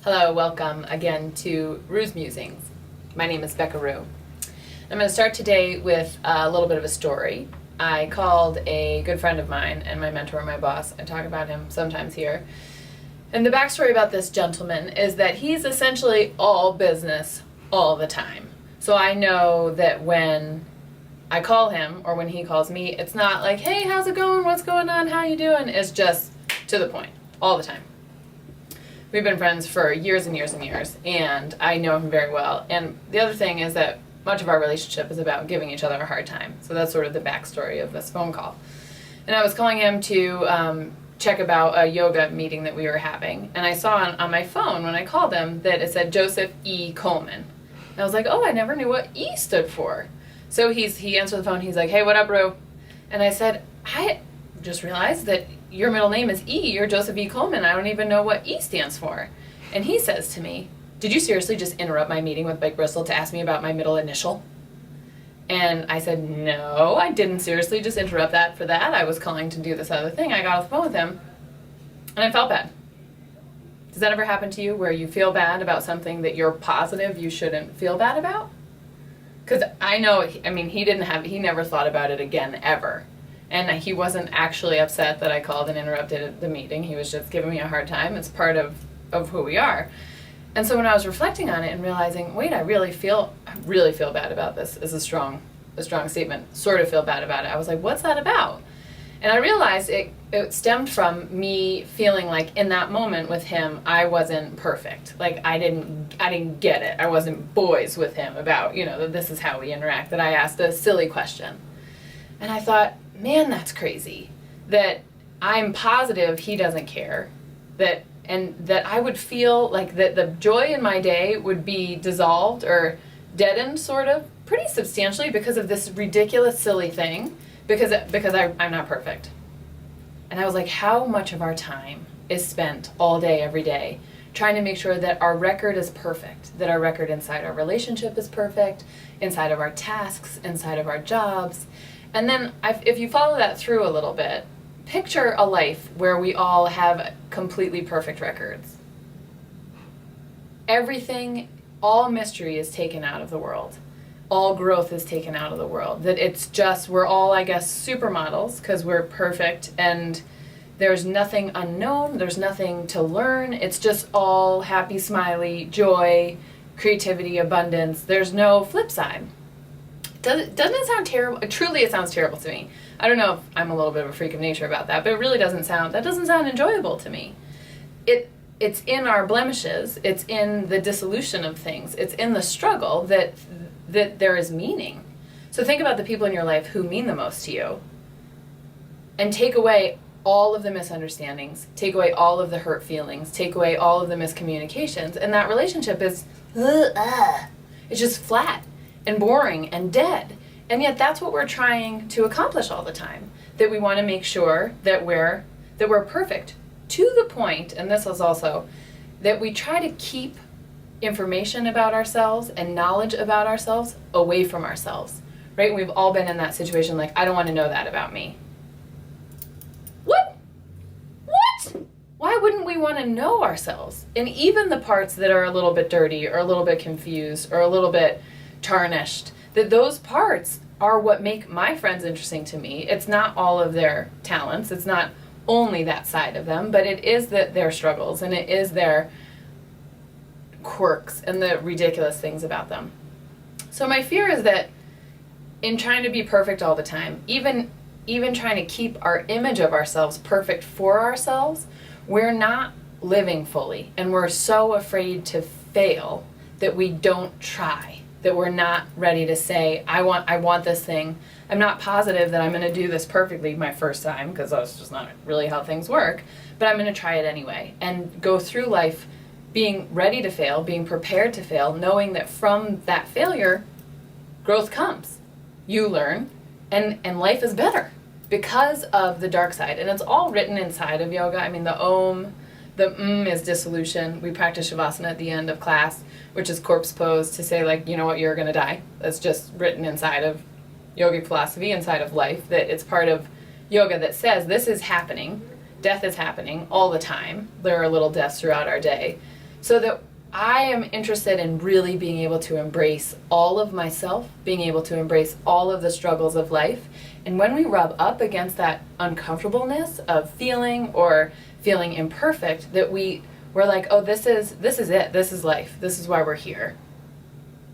Hello, welcome again to Rue's Musings. My name is Becca Rue. I'm going to start today with a little bit of a story. I called a good friend of mine and my mentor, my boss. I talk about him sometimes here. And the backstory about this gentleman is that he's essentially all business all the time. So I know that when I call him or when he calls me, it's not like, hey, how's it going? What's going on? How you doing? It's just to the point all the time. We've been friends for years and years and years, and I know him very well. And the other thing is that much of our relationship is about giving each other a hard time. So that's sort of the backstory of this phone call. And I was calling him to check about a yoga meeting that we were having. And I saw on my phone when I called him that it said Joseph E. Coleman. And I was like, oh, I never knew what E stood for. So he answered the phone. He's like, hey, what up, Rue? And I said, I just realized that your middle name is E. You're Joseph E. Coleman. I don't even know what E stands for. And he says to me, did you seriously just interrupt my meeting with Mike Bristol to ask me about my middle initial? And I said, no, I didn't seriously just interrupt that for that. I was calling to do this other thing. I got off the phone with him, and I felt bad. Does that ever happen to you where you feel bad about something that you're positive you shouldn't feel bad about? Because I know, he never thought about it again, ever. And he wasn't actually upset that I called and interrupted the meeting. He was just giving me a hard time. It's part of who we are. And so when I was reflecting on it and realizing, wait, I really feel bad about this is a strong statement. Sort of feel bad about it. I was like, what's that about? And I realized it stemmed from me feeling like in that moment with him, I wasn't perfect. Like I didn't get it. I wasn't boys with him about, that this is how we interact, that I asked a silly question. And I thought, man, that's crazy. That I'm positive he doesn't care. That I would feel like that the joy in my day would be dissolved or deadened sort of pretty substantially because of this ridiculous, silly thing. Because I'm not perfect. And I was like, how much of our time is spent all day, every day, trying to make sure that our record is perfect, that our record inside our relationship is perfect, inside of our tasks, inside of our jobs. And then if you follow that through a little bit, picture a life where we all have completely perfect records. Everything, all mystery is taken out of the world. All growth is taken out of the world. That it's just, we're all, I guess, supermodels because we're perfect and there's nothing unknown, there's nothing to learn. It's just all happy, smiley, joy, creativity, abundance. There's no flip side. Doesn't it sound terrible? Truly, it sounds terrible to me. I don't know if I'm a little bit of a freak of nature about that, but it really doesn't sound enjoyable to me. It's in our blemishes, it's in the dissolution of things, it's in the struggle that there is meaning. So think about the people in your life who mean the most to you and take away all of the misunderstandings, take away all of the hurt feelings, take away all of the miscommunications, and that relationship is it's just flat and boring and dead. And yet that's what we're trying to accomplish all the time, that we want to make sure that we're perfect to the point, and this is also that we try to keep information about ourselves and knowledge about ourselves away from ourselves, right? We've all been in that situation, like, I don't want to know that about me. What? Why wouldn't we want to know ourselves? And even the parts that are a little bit dirty or a little bit confused or a little bit tarnished, that those parts are what make my friends interesting to me. It's not all of their talents. It's not only that side of them, but it is their struggles and it is their quirks and the ridiculous things about them. So my fear is that in trying to be perfect all the time, even trying to keep our image of ourselves perfect for ourselves, we're not living fully, and we're so afraid to fail that we don't try, that we're not ready to say, I want this thing. I'm not positive that I'm going to do this perfectly my first time, because that's just not really how things work, but I'm going to try it anyway and go through life being ready to fail, being prepared to fail, knowing that from that failure, growth comes. You learn, and life is better because of the dark side. And it's all written inside of yoga. I mean, the is dissolution. We practice Shavasana at the end of class, which is corpse pose to say, like, you know what, you're going to die. That's just written inside of yogic philosophy, inside of life, that it's part of yoga that says this is happening. Death is happening all the time. There are little deaths throughout our day. so that I am interested in really being able to embrace all of myself, being able to embrace all of the struggles of life. And when we rub up against that uncomfortableness of feeling or feeling imperfect, that we're like, oh, this is it. This is life. This is why we're here.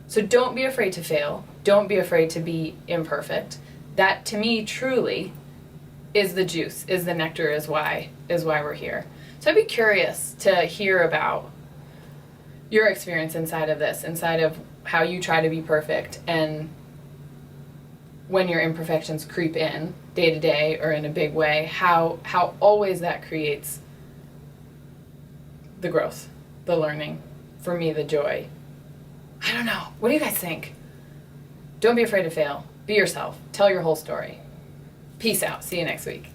So don't be afraid to fail. Don't be afraid to be imperfect. That, to me, truly is the juice, is the nectar, is why we're here. So I'd be curious to hear about your experience inside of this, inside of how you try to be perfect, and when your imperfections creep in day to day or in a big way, how always that creates the growth, the learning, for me, the joy. I don't know. What do you guys think? Don't be afraid to fail. Be yourself. Tell your whole story. Peace out. See you next week.